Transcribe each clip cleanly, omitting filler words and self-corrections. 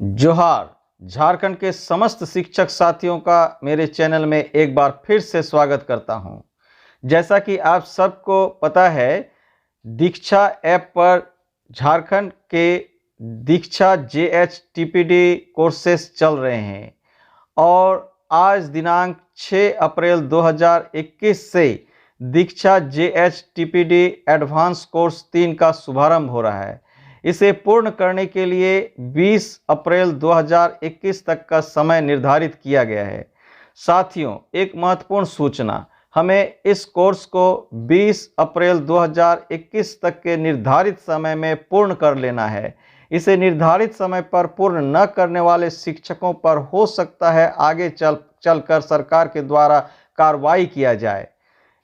जोहार। झारखंड के समस्त शिक्षक साथियों का मेरे चैनल में एक बार फिर से स्वागत करता हूं। जैसा कि आप सबको पता है, दीक्षा ऐप पर झारखंड के दीक्षा JHTPD कोर्सेस चल रहे हैं और आज दिनांक 6 अप्रैल 2021 से दीक्षा JHTPD एडवांस कोर्स 3 का शुभारंभ हो रहा है। इसे पूर्ण करने के लिए 20 अप्रैल 2021 तक का समय निर्धारित किया गया है। साथियों, एक महत्वपूर्ण सूचना, हमें इस कोर्स को 20 अप्रैल 2021 तक के निर्धारित समय में पूर्ण कर लेना है। इसे निर्धारित समय पर पूर्ण न करने वाले शिक्षकों पर हो सकता है आगे चलकर सरकार के द्वारा कार्रवाई किया जाए।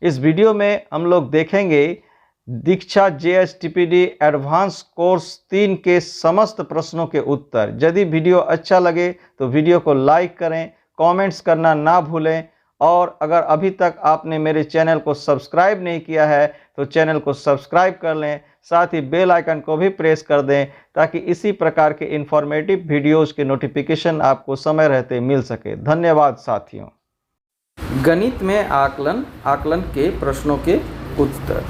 इस वीडियो में हम लोग देखेंगे दीक्षा JHTPD एडवांस कोर्स 3 के समस्त प्रश्नों के उत्तर। यदि वीडियो अच्छा लगे तो वीडियो को लाइक करें, कमेंट्स करना ना भूलें और अगर अभी तक आपने मेरे चैनल को सब्सक्राइब नहीं किया है तो चैनल को सब्सक्राइब कर लें, साथ ही बेल आइकन को भी प्रेस कर दें ताकि इसी प्रकार के इंफॉर्मेटिव वीडियोज़ के नोटिफिकेशन आपको समय रहते मिल सके। धन्यवाद साथियों। गणित में आकलन के प्रश्नों के उत्तर।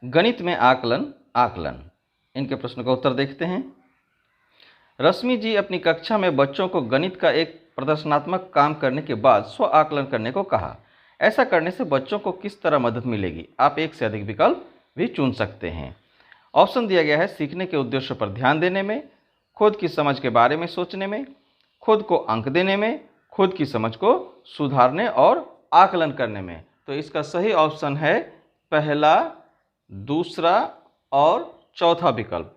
गणित में आकलन इनके प्रश्नों का उत्तर देखते हैं। रश्मि जी अपनी कक्षा में बच्चों को गणित का एक प्रदर्शनात्मक काम करने के बाद स्व आकलन करने को कहा। ऐसा करने से बच्चों को किस तरह मदद मिलेगी? आप एक से अधिक विकल्प भी चुन सकते हैं। ऑप्शन दिया गया है सीखने के उद्देश्य पर ध्यान देने में, खुद की समझ के बारे में सोचने में, खुद को अंक देने में, खुद की समझ को सुधारने और आकलन करने में। तो इसका सही ऑप्शन है पहला, दूसरा और चौथा विकल्प।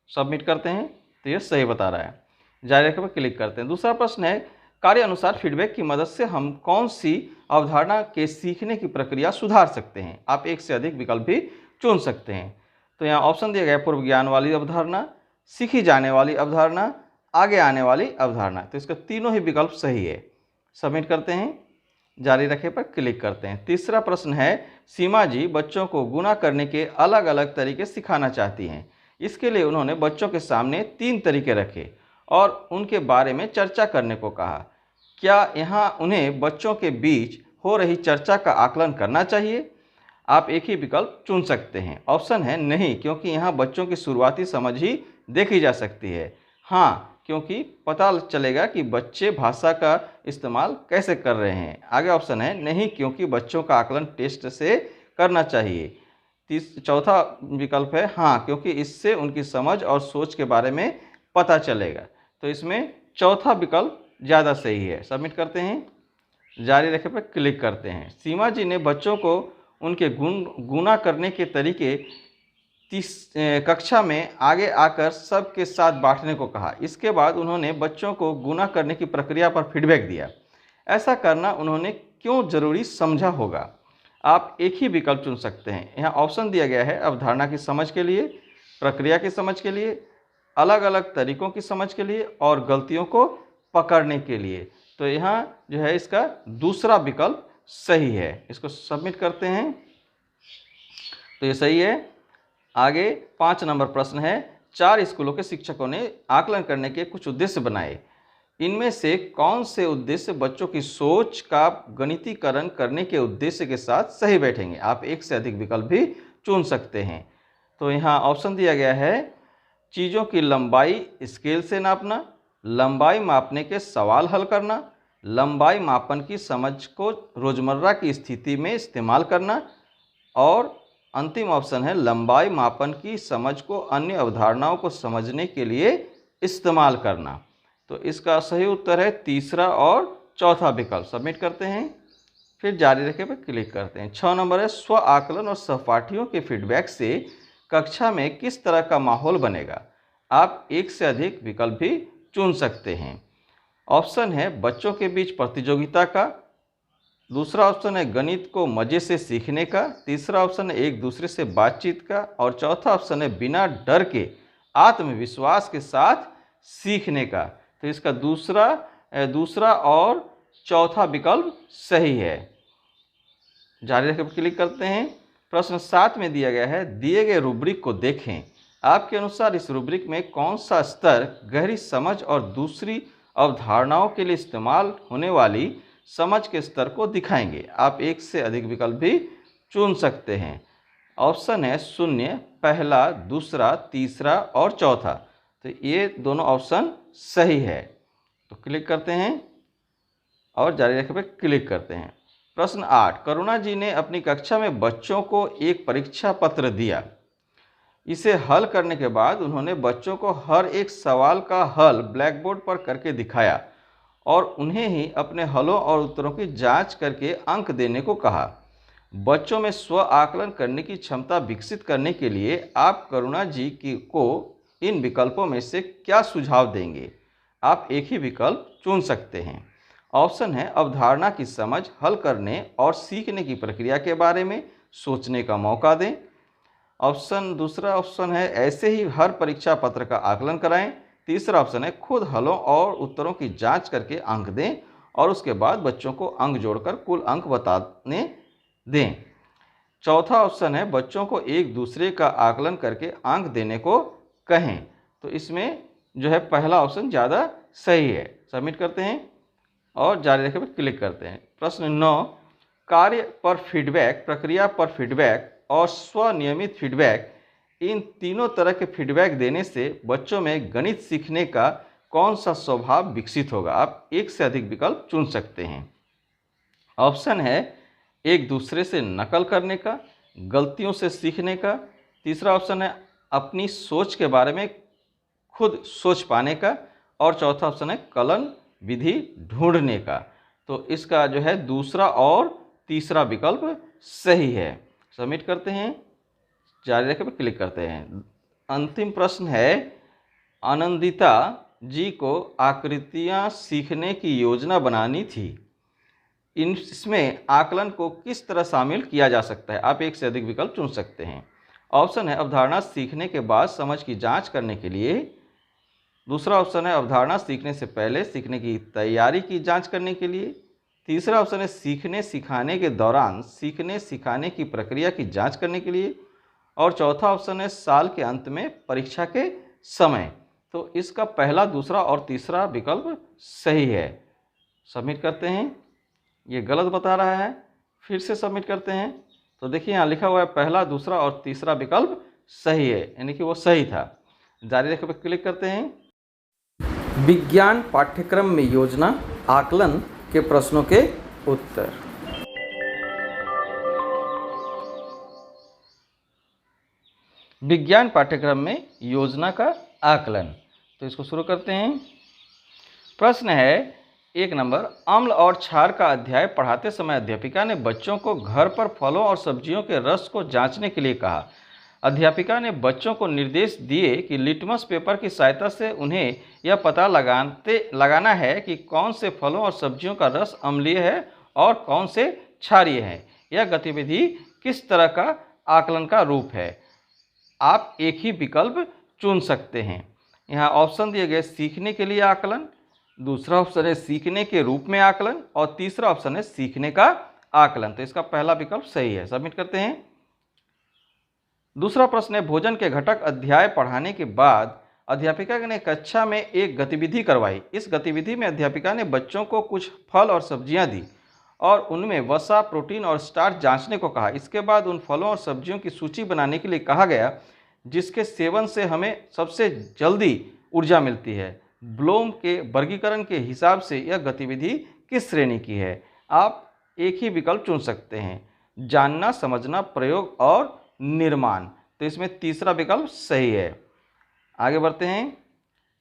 सबमिट करते हैं तो ये सही बता रहा है। जारी रखने पर क्लिक करते हैं। दूसरा प्रश्न है कार्य अनुसार फीडबैक की मदद से हम कौन सी अवधारणा के सीखने की प्रक्रिया सुधार सकते हैं? आप एक से अधिक विकल्प भी चुन सकते हैं। तो यहाँ ऑप्शन दिया गया है पूर्व ज्ञान वाली अवधारणा, सीखी जाने वाली अवधारणा, आगे आने वाली अवधारणा। तो इसका तीनों ही विकल्प सही है। सबमिट करते हैं, जारी रखे पर क्लिक करते हैं। तीसरा प्रश्न है सीमा जी बच्चों को गुणा करने के अलग अलग तरीके सिखाना चाहती हैं। इसके लिए उन्होंने बच्चों के सामने 3 तरीके रखे और उनके बारे में चर्चा करने को कहा। क्या यहाँ उन्हें बच्चों के बीच हो रही चर्चा का आकलन करना चाहिए? आप एक ही विकल्प चुन सकते हैं। ऑप्शन है नहीं, क्योंकि यहाँ बच्चों की शुरुआती समझ ही देखी जा सकती है। हाँ, क्योंकि पता चलेगा कि बच्चे भाषा का इस्तेमाल कैसे कर रहे हैं। आगे ऑप्शन है नहीं, क्योंकि बच्चों का आकलन टेस्ट से करना चाहिए। चौथा विकल्प है हाँ, क्योंकि इससे उनकी समझ और सोच के बारे में पता चलेगा। तो इसमें चौथा विकल्प ज़्यादा सही है। सबमिट करते हैं, जारी रखे पर क्लिक करते हैं। सीमा जी ने बच्चों को उनके गुणा करने के तरीके कक्षा में आगे आकर सबके साथ बांटने को कहा। इसके बाद उन्होंने बच्चों को गुणा करने की प्रक्रिया पर फीडबैक दिया। ऐसा करना उन्होंने क्यों जरूरी समझा होगा? आप एक ही विकल्प चुन सकते हैं। यहाँ ऑप्शन दिया गया है अवधारणा की समझ के लिए, प्रक्रिया की समझ के लिए, अलग अलग तरीकों की समझ के लिए और गलतियों को पकड़ने के लिए। तो यहाँ जो है इसका दूसरा विकल्प सही है। इसको सबमिट करते हैं तो ये सही है। आगे 5 नंबर प्रश्न है 4 स्कूलों के शिक्षकों ने आकलन करने के कुछ उद्देश्य बनाए। इनमें से कौन से उद्देश्य बच्चों की सोच का गणितीकरण करने के उद्देश्य के साथ सही बैठेंगे? आप एक से अधिक विकल्प भी चुन सकते हैं। तो यहाँ ऑप्शन दिया गया है चीज़ों की लंबाई स्केल से नापना, लंबाई मापने के सवाल हल करना, लंबाई मापन की समझ को रोज़मर्रा की स्थिति में इस्तेमाल करना और अंतिम ऑप्शन है लंबाई मापन की समझ को अन्य अवधारणाओं को समझने के लिए इस्तेमाल करना। तो इसका सही उत्तर है तीसरा और चौथा विकल्प। सबमिट करते हैं, फिर जारी रखे पर क्लिक करते हैं। 6 नंबर है स्व आकलन और सहपाठियों के फीडबैक से कक्षा में किस तरह का माहौल बनेगा? आप एक से अधिक विकल्प भी चुन सकते हैं। ऑप्शन है बच्चों के बीच प्रतियोगिता का, दूसरा ऑप्शन है गणित को मज़े से सीखने का, तीसरा ऑप्शन है एक दूसरे से बातचीत का और चौथा ऑप्शन है बिना डर के आत्मविश्वास के साथ सीखने का। तो इसका दूसरा और चौथा विकल्प सही है। जारी रखे पर क्लिक करते हैं, प्रश्न 7 में दिया गया है, दिए गए रूब्रिक को देखें। आपके अनुसार इस रूब्रिक में कौन सा स्तर गहरी समझ और दूसरी अवधारणाओं के लिए इस्तेमाल होने वाली समझ के स्तर को दिखाएंगे। आप एक से अधिक विकल्प भी चुन सकते हैं। ऑप्शन है शून्य, पहला, दूसरा, तीसरा और चौथा। तो ये दोनों ऑप्शन सही है। तो क्लिक करते हैं और जारी रखने पर क्लिक करते हैं। प्रश्न 8, करुणा जी ने अपनी कक्षा में बच्चों को एक परीक्षा पत्र दिया। इसे हल करने के बाद उन्होंने बच्चों को हर एक सवाल का हल ब्लैक बोर्ड पर करके दिखाया और उन्हें ही अपने हलों और उत्तरों की जांच करके अंक देने को कहा। बच्चों में स्व आकलन करने की क्षमता विकसित करने के लिए आप करुणा जी को इन विकल्पों में से क्या सुझाव देंगे? आप एक ही विकल्प चुन सकते हैं। ऑप्शन है अवधारणा की समझ, हल करने और सीखने की प्रक्रिया के बारे में सोचने का मौका दें। दूसरा ऑप्शन है ऐसे ही हर परीक्षा पत्र का आकलन कराएं। तीसरा ऑप्शन है खुद हलों और उत्तरों की जांच करके अंक दें और उसके बाद बच्चों को अंक जोड़कर कुल अंक बताने दें। चौथा ऑप्शन है बच्चों को एक दूसरे का आकलन करके अंक देने को कहें। तो इसमें जो है पहला ऑप्शन ज़्यादा सही है। सबमिट करते हैं और जारी रखने पर क्लिक करते हैं। प्रश्न 9, कार्य पर फीडबैक, प्रक्रिया पर फीडबैक और स्वनियमित फीडबैक, इन तीनों तरह के फीडबैक देने से बच्चों में गणित सीखने का कौन सा स्वभाव विकसित होगा? आप एक से अधिक विकल्प चुन सकते हैं। ऑप्शन है एक दूसरे से नकल करने का, गलतियों से सीखने का। तीसरा ऑप्शन है अपनी सोच के बारे में खुद सोच पाने का और चौथा ऑप्शन है कलन विधि ढूंढने का। तो इसका जो है दूसरा और तीसरा विकल्प सही है। सबमिट करते हैं, जारी रखने पर क्लिक करते हैं। अंतिम प्रश्न है, आनंदिता जी को आकृतियां सीखने की योजना बनानी थी। इसमें आकलन को किस तरह शामिल किया जा सकता है? आप एक से अधिक विकल्प चुन सकते हैं। ऑप्शन है अवधारणा सीखने के बाद समझ की जांच करने के लिए। दूसरा ऑप्शन है अवधारणा सीखने से पहले सीखने की तैयारी की जांच करने के लिए। तीसरा ऑप्शन है सीखने सिखाने के दौरान सीखने सिखाने की प्रक्रिया की जांच करने के लिए और चौथा ऑप्शन है साल के अंत में परीक्षा के समय। तो इसका पहला, दूसरा और तीसरा विकल्प सही है। सबमिट करते हैं। ये गलत बता रहा है, फिर से सबमिट करते हैं। तो देखिए यहाँ लिखा हुआ है पहला, दूसरा और तीसरा विकल्प सही है, यानी कि वो सही था। जारी रखने पर क्लिक करते हैं। विज्ञान पाठ्यक्रम में योजना, आकलन के प्रश्नों के उत्तर। विज्ञान पाठ्यक्रम में योजना का आकलन, तो इसको शुरू करते हैं। प्रश्न है 1 नंबर, अम्ल और क्षार का अध्याय पढ़ाते समय अध्यापिका ने बच्चों को घर पर फलों और सब्जियों के रस को जांचने के लिए कहा। अध्यापिका ने बच्चों को निर्देश दिए कि लिटमस पेपर की सहायता से उन्हें यह पता लगाना है कि कौन से फलों और सब्जियों का रस अम्लीय है और कौन से क्षारीय है। यह गतिविधि किस तरह का आकलन का रूप है? आप एक ही विकल्प चुन सकते हैं। यहाँ ऑप्शन दिए गए सीखने के लिए आकलन, दूसरा ऑप्शन है सीखने के रूप में आकलन और तीसरा ऑप्शन है सीखने का आकलन। तो इसका पहला विकल्प सही है। सबमिट करते हैं। दूसरा प्रश्न है, भोजन के घटक अध्याय पढ़ाने के बाद अध्यापिका ने कक्षा में एक गतिविधि करवाई। इस गतिविधि में अध्यापिका ने बच्चों को कुछ फल और सब्जियां दी और उनमें वसा, प्रोटीन और स्टार्च जांचने को कहा। इसके बाद उन फलों और सब्जियों की सूची बनाने के लिए कहा गया जिसके सेवन से हमें सबसे जल्दी ऊर्जा मिलती है। ब्लूम के वर्गीकरण के हिसाब से यह गतिविधि किस श्रेणी की है? आप एक ही विकल्प चुन सकते हैं, जानना, समझना, प्रयोग और निर्माण। तो इसमें तीसरा विकल्प सही है। आगे बढ़ते हैं।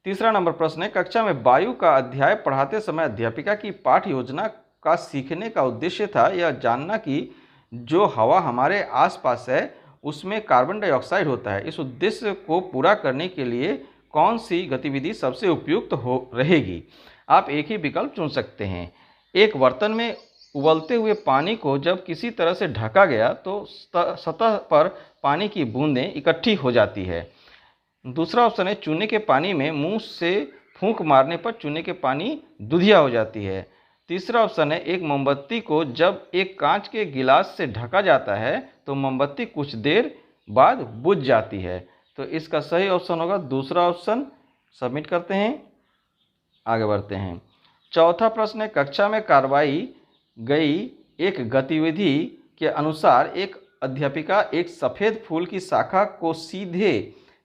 तीसरा नंबर प्रश्न है, कक्षा में वायु का अध्याय पढ़ाते समय अध्यापिका की पाठ योजना का सीखने का उद्देश्य था यह जानना कि जो हवा हमारे आसपास है उसमें कार्बन डाइऑक्साइड होता है। इस उद्देश्य को पूरा करने के लिए कौन सी गतिविधि सबसे उपयुक्त हो रहेगी? आप एक ही विकल्प चुन सकते हैं। एक बर्तन में उबलते हुए पानी को जब किसी तरह से ढका गया तो सतह पर पानी की बूंदें इकट्ठी हो जाती है। दूसरा ऑप्शन है चूने के पानी में मुंह से फूंक मारने पर चूने के पानी दूधिया हो जाती है। तीसरा ऑप्शन है एक मोमबत्ती को जब एक कांच के गिलास से ढका जाता है तो मोमबत्ती कुछ देर बाद बुझ जाती है। तो इसका सही ऑप्शन होगा दूसरा ऑप्शन। सबमिट करते हैं, आगे बढ़ते हैं। चौथा प्रश्न है कक्षा में करवाई गई एक गतिविधि के अनुसार एक अध्यापिका एक सफ़ेद फूल की शाखा को सीधे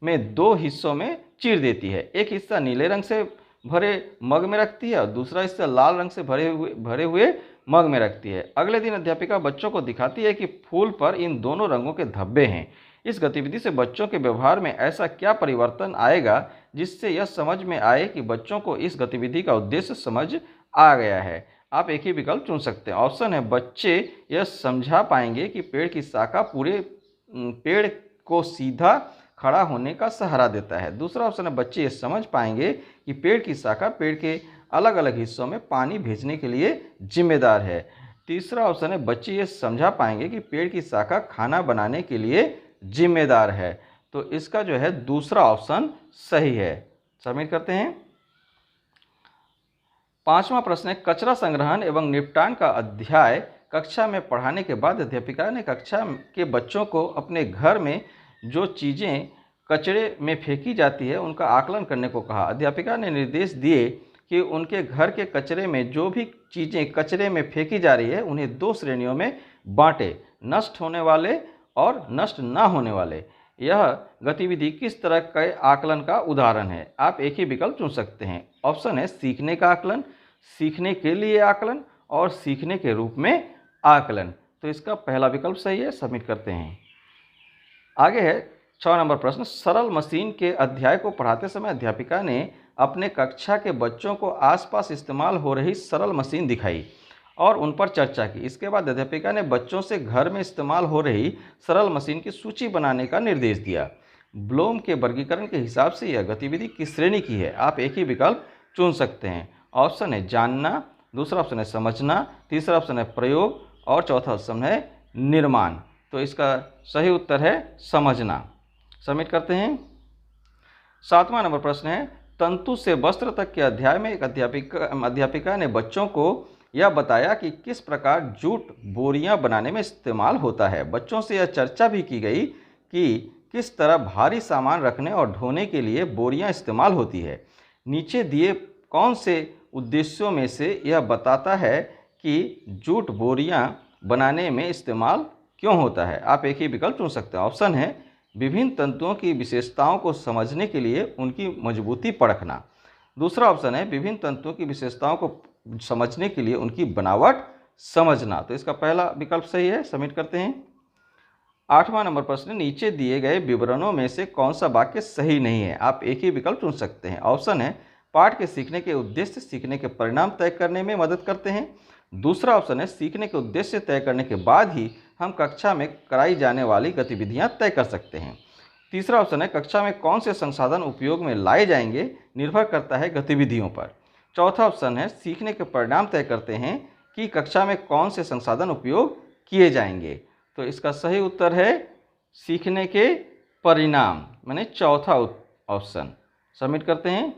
में दो हिस्सों में चीर देती है। एक हिस्सा नीले रंग से भरे मग में रखती है और दूसरा हिस्सा लाल रंग से भरे हुए मग में रखती है। अगले दिन अध्यापिका बच्चों को दिखाती है कि फूल पर इन दोनों रंगों के धब्बे हैं। इस गतिविधि से बच्चों के व्यवहार में ऐसा क्या परिवर्तन आएगा जिससे यह समझ में आए कि बच्चों को इस गतिविधि का उद्देश्य समझ आ गया है। आप एक ही विकल्प चुन सकते हैं। ऑप्शन है बच्चे यह समझा पाएंगे कि पेड़ की शाखा पूरे पेड़ को सीधा खड़ा होने का सहारा देता है। दूसरा ऑप्शन है बच्चे ये समझ पाएंगे कि पेड़ की शाखा पेड़ के अलग अलग हिस्सों में पानी भेजने के लिए जिम्मेदार है। तीसरा ऑप्शन है बच्चे ये समझा पाएंगे कि पेड़ की शाखा खाना बनाने के लिए जिम्मेदार है। तो इसका जो है दूसरा ऑप्शन सही है। सबमिट करते हैं। पांचवा प्रश्न है कचरा संग्रहण एवं निपटान का अध्याय कक्षा में पढ़ाने के बाद अध्यापिका ने कक्षा के बच्चों को अपने घर में जो चीज़ें कचरे में फेंकी जाती है उनका आकलन करने को कहा। अध्यापिका ने निर्देश दिए कि उनके घर के कचरे में जो भी चीज़ें कचरे में फेंकी जा रही है उन्हें दो श्रेणियों में बांटे, नष्ट होने वाले और नष्ट ना होने वाले। यह गतिविधि किस तरह के आकलन का उदाहरण है? आप एक ही विकल्प चुन सकते हैं। ऑप्शन है सीखने का आकलन, सीखने के लिए आकलन और सीखने के रूप में आकलन। तो इसका पहला विकल्प सही है। सबमिट करते हैं। आगे है 6 नंबर प्रश्न। सरल मशीन के अध्याय को पढ़ाते समय अध्यापिका ने अपने कक्षा के बच्चों को आसपास इस्तेमाल हो रही सरल मशीन दिखाई और उन पर चर्चा की। इसके बाद अध्यापिका ने बच्चों से घर में इस्तेमाल हो रही सरल मशीन की सूची बनाने का निर्देश दिया। ब्लूम के वर्गीकरण के हिसाब से यह गतिविधि किस श्रेणी की है? आप एक ही विकल्प चुन सकते हैं। ऑप्शन है जानना, दूसरा ऑप्शन है समझना, तीसरा ऑप्शन है प्रयोग और चौथा ऑप्शन है निर्माण। तो इसका सही उत्तर है समझना। सबमिट करते हैं। 7वां नंबर प्रश्न है तंतु से वस्त्र तक के अध्याय में एक अध्यापिका ने बच्चों को यह बताया कि किस प्रकार जूट बोरियां बनाने में इस्तेमाल होता है। बच्चों से यह चर्चा भी की गई कि किस तरह भारी सामान रखने और ढोने के लिए बोरियां इस्तेमाल होती है। नीचे दिए कौन से उद्देश्यों में से यह बताता है कि जूट बोरियां बनाने में इस्तेमाल क्यों होता है? आप एक ही विकल्प चुन सकते हैं। ऑप्शन है विभिन्न तंतुओं की विशेषताओं को समझने के लिए उनकी मजबूती परखना, दूसरा ऑप्शन है विभिन्न तंतुओं की विशेषताओं को समझने के लिए उनकी बनावट समझना। तो इसका पहला विकल्प सही है। सबमिट करते हैं। 8वां नंबर प्रश्न नीचे दिए गए विवरणों में से कौन सा वाक्य सही नहीं है? आप एक ही विकल्प चुन सकते हैं। ऑप्शन है पाठ के सीखने के उद्देश्य सीखने के परिणाम तय करने में मदद करते हैं। दूसरा ऑप्शन है सीखने के उद्देश्य तय करने के बाद ही हम कक्षा में कराई जाने वाली गतिविधियां तय कर सकते हैं। तीसरा ऑप्शन है कक्षा में कौन से संसाधन उपयोग में लाए जाएंगे निर्भर करता है गतिविधियों पर। चौथा ऑप्शन है सीखने के परिणाम तय करते हैं कि कक्षा में कौन से संसाधन उपयोग किए जाएंगे। तो इसका सही उत्तर है सीखने के परिणाम, माने चौथा ऑप्शन। सबमिट करते हैं।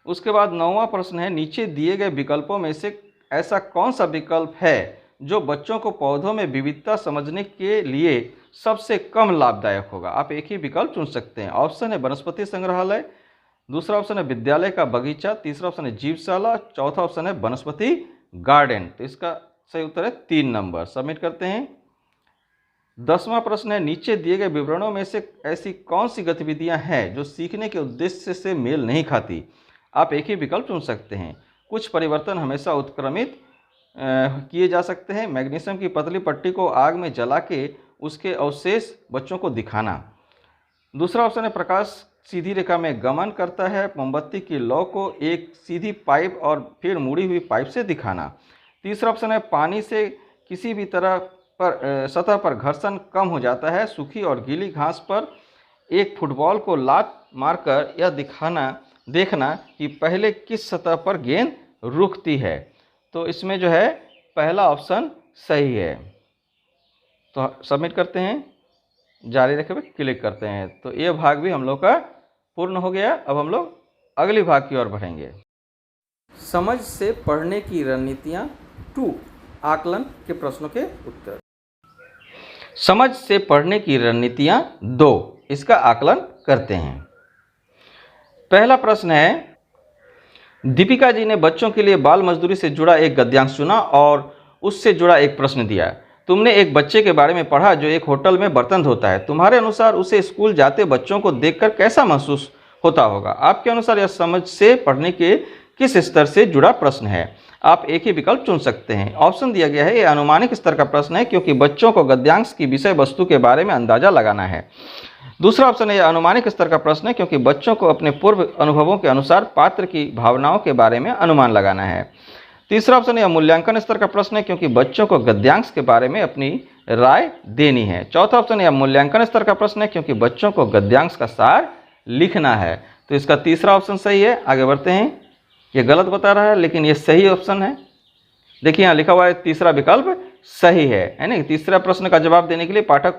उसके बाद 9वां प्रश्न है नीचे दिए गए विकल्पों में से ऐसा कौन सा विकल्प है जो बच्चों को पौधों में विविधता समझने के लिए सबसे कम लाभदायक होगा? आप एक ही विकल्प चुन सकते हैं। ऑप्शन है वनस्पति संग्रहालय, दूसरा ऑप्शन है विद्यालय का बगीचा, तीसरा ऑप्शन है जीवशाला, चौथा ऑप्शन है वनस्पति गार्डन। तो इसका सही उत्तर है 3 नंबर। सबमिट करते हैं। 10वां प्रश्न है नीचे दिए गए विवरणों में से ऐसी कौन सी गतिविधियां हैं जो सीखने के उद्देश्य से मेल नहीं खाती? आप एक ही विकल्प चुन सकते हैं। कुछ परिवर्तन हमेशा उत्क्रमित किए जा सकते हैं। मैग्नीशियम की पतली पट्टी को आग में जला के उसके अवशेष बच्चों को दिखाना। दूसरा ऑप्शन है प्रकाश सीधी रेखा में गमन करता है। मोमबत्ती की लौ को एक सीधी पाइप और फिर मुड़ी हुई पाइप से दिखाना। तीसरा ऑप्शन है पानी से किसी भी तरह पर सतह पर घर्षण कम हो जाता है। सूखी और गीली घास पर एक फुटबॉल को लात मारकर यह देखना कि पहले किस सतह पर गेंद रुकती है। तो इसमें जो है पहला ऑप्शन सही है। तो सबमिट करते हैं, जारी रखे हुए क्लिक करते हैं। तो ये भाग भी हम लोग का पूर्ण हो गया। अब हम लोग अगली भाग की ओर बढ़ेंगे। समझ से पढ़ने की रणनीतियाँ 2 आकलन के प्रश्नों के उत्तर। समझ से पढ़ने की रणनीतियाँ 2 इसका आकलन करते हैं। पहला प्रश्न है, दीपिका जी ने बच्चों के लिए बाल मजदूरी से जुड़ा एक गद्यांश चुना और उससे जुड़ा एक प्रश्न दिया। तुमने एक बच्चे के बारे में पढ़ा जो एक होटल में बर्तन धोता है। तुम्हारे अनुसार उसे स्कूल जाते बच्चों को देखकर कैसा महसूस होता होगा? आपके अनुसार यह समझ से पढ़ने के किस स्तर से जुड़ा प्रश्न है? आप एक ही विकल्प चुन सकते हैं। ऑप्शन दिया गया है, यह अनुमानिक स्तर का प्रश्न है क्योंकि बच्चों को गद्यांश की विषय वस्तु के बारे में अंदाजा लगाना है। दूसरा ऑप्शन है, यह अनुमानिक स्तर का प्रश्न है क्योंकि बच्चों को अपने पूर्व अनुभवों के अनुसार पात्र की भावनाओं के बारे में अनुमान लगाना है। तीसरा ऑप्शन, यह मूल्यांकन स्तर का प्रश्न है क्योंकि बच्चों को गद्यांश के बारे में अपनी राय देनी है। चौथा ऑप्शन, यह मूल्यांकन स्तर का प्रश्न है क्योंकि बच्चों को गद्यांश का सार लिखना है। तो इसका तीसरा ऑप्शन सही है। आगे बढ़ते हैं। ये गलत बता रहा है लेकिन ये सही ऑप्शन है। देखिए यहाँ लिखा हुआ है तीसरा विकल्प सही है ना। तीसरा प्रश्न का जवाब देने के लिए पाठक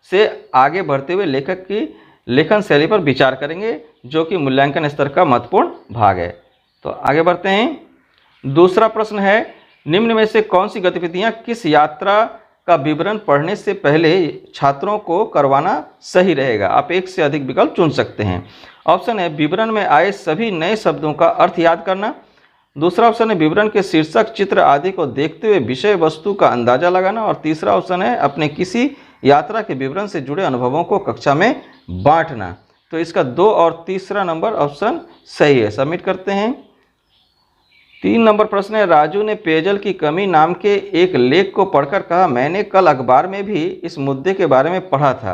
से आगे बढ़ते हुए लेखक की लेखन शैली पर विचार करेंगे, जो कि मूल्यांकन स्तर का महत्वपूर्ण भाग है। तो आगे बढ़ते हैं। दूसरा प्रश्न है, निम्न में से कौन सी गतिविधियां किस यात्रा का विवरण पढ़ने से पहले छात्रों को करवाना सही रहेगा? आप एक से अधिक विकल्प चुन सकते हैं। ऑप्शन है, विवरण में आए सभी नए शब्दों का अर्थ याद करना। दूसरा ऑप्शन है, विवरण के शीर्षक, चित्र आदि को देखते हुए विषय वस्तु का अंदाजा लगाना। और तीसरा ऑप्शन है, अपने किसी यात्रा के विवरण से जुड़े अनुभवों को कक्षा में बांटना। तो इसका 2 और तीसरा नंबर ऑप्शन सही है। सबमिट करते हैं। 3 नंबर प्रश्न है, राजू ने पेयजल की कमी नाम के एक लेख को पढ़कर कहा, मैंने कल अखबार में भी इस मुद्दे के बारे में पढ़ा था।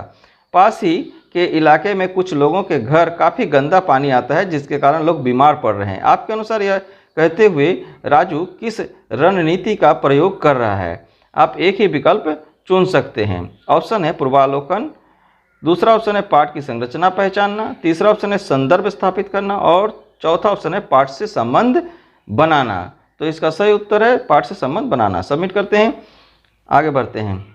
पास ही के इलाके में कुछ लोगों के घर काफ़ी गंदा पानी आता है जिसके कारण लोग बीमार पड़ रहे हैं। आपके अनुसार यह कहते हुए राजू किस रणनीति का प्रयोग कर रहा है? आप एक ही विकल्प चुन सकते हैं। ऑप्शन है पूर्वावलोकन, दूसरा ऑप्शन है पाठ की संरचना पहचानना, तीसरा ऑप्शन है संदर्भ स्थापित करना और चौथा ऑप्शन है पाठ से संबंध बनाना। तो इसका सही उत्तर है पाठ से संबंध बनाना। सबमिट करते हैं। आगे बढ़ते हैं।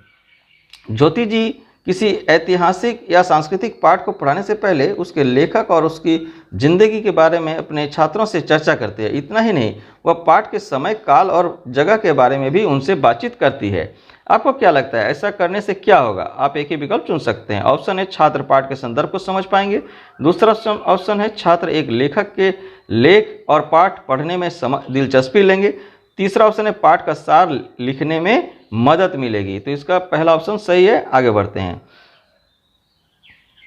ज्योति जी किसी ऐतिहासिक या सांस्कृतिक पाठ को पढ़ाने से पहले उसके लेखक और उसकी जिंदगी के बारे में अपने छात्रों से चर्चा करते हैं। इतना ही नहीं, वह पाठ के समय, काल और जगह के बारे में भी उनसे बातचीत करती है। आपको क्या लगता है ऐसा करने से क्या होगा? आप एक ही विकल्प चुन सकते हैं। ऑप्शन है, छात्र पाठ के संदर्भ को समझ पाएंगे। दूसरा ऑप्शन है, छात्र एक लेखक के लेख और पाठ पढ़ने में दिलचस्पी लेंगे। तीसरा ऑप्शन है, पाठ का सार लिखने में मदद मिलेगी। तो इसका पहला ऑप्शन सही है। आगे बढ़ते हैं।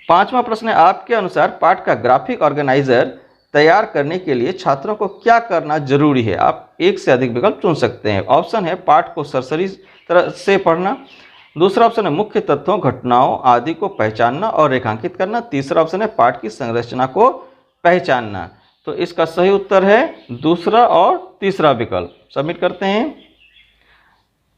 5वां प्रश्न है, आपके अनुसार पाठ का ग्राफिक ऑर्गेनाइजर तैयार करने के लिए छात्रों को क्या करना जरूरी है? आप एक से अधिक विकल्प चुन सकते हैं। ऑप्शन है, पाठ को सरसरी तरह से पढ़ना। दूसरा ऑप्शन है, मुख्य तथ्यों, घटनाओं आदि को पहचानना और रेखांकित करना। तीसरा ऑप्शन है, पाठ की संरचना को पहचानना। तो इसका सही उत्तर है दूसरा और तीसरा विकल्प। सबमिट करते हैं।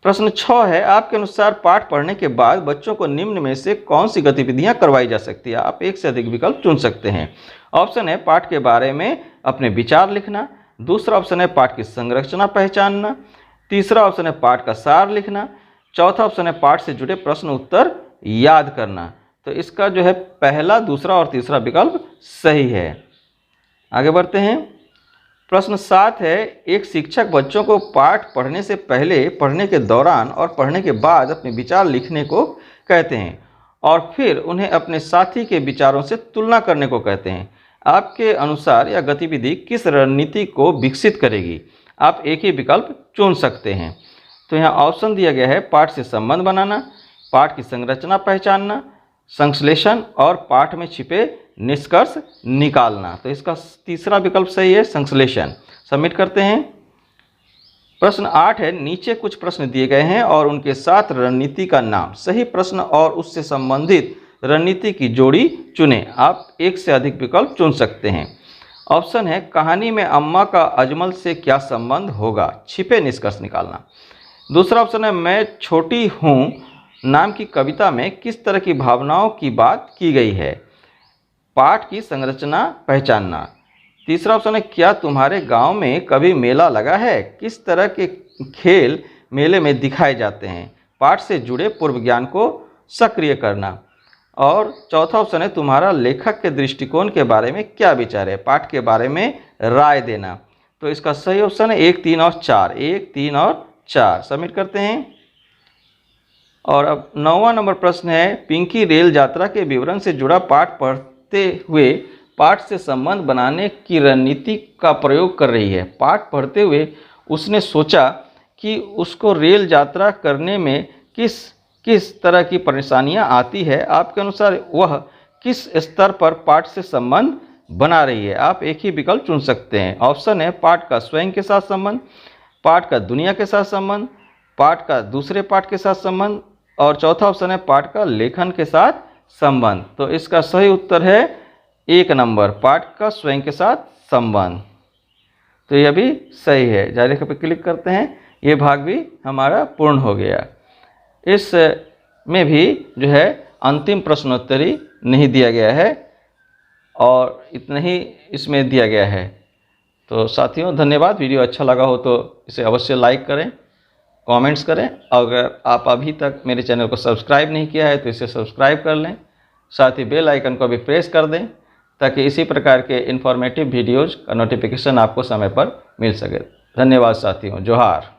प्रश्न 6 है, आपके अनुसार पाठ पढ़ने के बाद बच्चों को निम्न में से कौन सी गतिविधियां करवाई जा सकती है? आप एक से अधिक विकल्प चुन सकते हैं। ऑप्शन है, पाठ के बारे में अपने विचार लिखना। दूसरा ऑप्शन है, पाठ की संरचना पहचानना। तीसरा ऑप्शन है, पाठ का सार लिखना। चौथा ऑप्शन है, पाठ से जुड़े प्रश्न उत्तर याद करना। तो इसका जो है पहला, दूसरा और तीसरा विकल्प सही है। आगे बढ़ते हैं। प्रश्न 7 है, एक शिक्षक बच्चों को पाठ पढ़ने से पहले, पढ़ने के दौरान और पढ़ने के बाद अपने विचार लिखने को कहते हैं और फिर उन्हें अपने साथी के विचारों से तुलना करने को कहते हैं। आपके अनुसार यह गतिविधि किस रणनीति को विकसित करेगी? आप एक ही विकल्प चुन सकते हैं। तो यहाँ ऑप्शन दिया गया है, पाठ से संबंध बनाना, पाठ की संरचना पहचानना, संश्लेषण और पाठ में छिपे निष्कर्ष निकालना। तो इसका तीसरा विकल्प सही है, संश्लेषण। सबमिट करते हैं। प्रश्न 8 है, नीचे कुछ प्रश्न दिए गए हैं और उनके साथ रणनीति का नाम। सही प्रश्न और उससे संबंधित रणनीति की जोड़ी चुनें। आप एक से अधिक विकल्प चुन सकते हैं। ऑप्शन है, कहानी में अम्मा का अजमल से क्या संबंध होगा? छिपे निष्कर्ष निकालना। दूसरा ऑप्शन है, मैं छोटी हूँ नाम की कविता में किस तरह की भावनाओं की बात की गई है? पाठ की संरचना पहचानना। तीसरा ऑप्शन है, क्या तुम्हारे गांव में कभी मेला लगा है? किस तरह के खेल मेले में दिखाए जाते हैं? पाठ से जुड़े पूर्व ज्ञान को सक्रिय करना। और चौथा ऑप्शन है, तुम्हारा लेखक के दृष्टिकोण के बारे में क्या विचार है? पाठ के बारे में राय देना। तो इसका सही ऑप्शन है 1, 3 और 4। 1, 3 और 4 सबमिट करते हैं। और अब 9वां नंबर प्रश्न है, पिंकी रेल यात्रा के विवरण से जुड़ा पाठ पढ़ते हुए पाठ से संबंध बनाने की रणनीति का प्रयोग कर रही है। पाठ पढ़ते हुए उसने सोचा कि उसको रेल यात्रा करने में किस किस तरह की परेशानियां आती है। आपके अनुसार वह किस स्तर पर पाठ से संबंध बना रही है। आप एक ही विकल्प चुन सकते हैं। ऑप्शन है पाठ का स्वयं के साथ संबंध, पाठ का दुनिया के साथ संबंध, पाठ का दूसरे पाठ के साथ संबंध, और चौथा ऑप्शन है पाठ का लेखन के साथ संबंध। तो इसका सही उत्तर है 1 नंबर, पाठ का स्वयं के साथ संबंध। तो यह भी सही है। जारी रेखा पर क्लिक करते हैं। ये भाग भी हमारा पूर्ण हो गया। इस में भी जो है अंतिम प्रश्नोत्तरी नहीं दिया गया है और इतना ही इसमें दिया गया है। तो साथियों धन्यवाद। वीडियो अच्छा लगा हो तो इसे अवश्य लाइक करें, कमेंट्स करें। अगर आप अभी तक मेरे चैनल को सब्सक्राइब नहीं किया है तो इसे सब्सक्राइब कर लें। साथ ही बेल आइकन को भी प्रेस कर दें ताकि इसी प्रकार के इन्फॉर्मेटिव वीडियोज़ का नोटिफिकेशन आपको समय पर मिल सके। धन्यवाद साथियों। जोहार।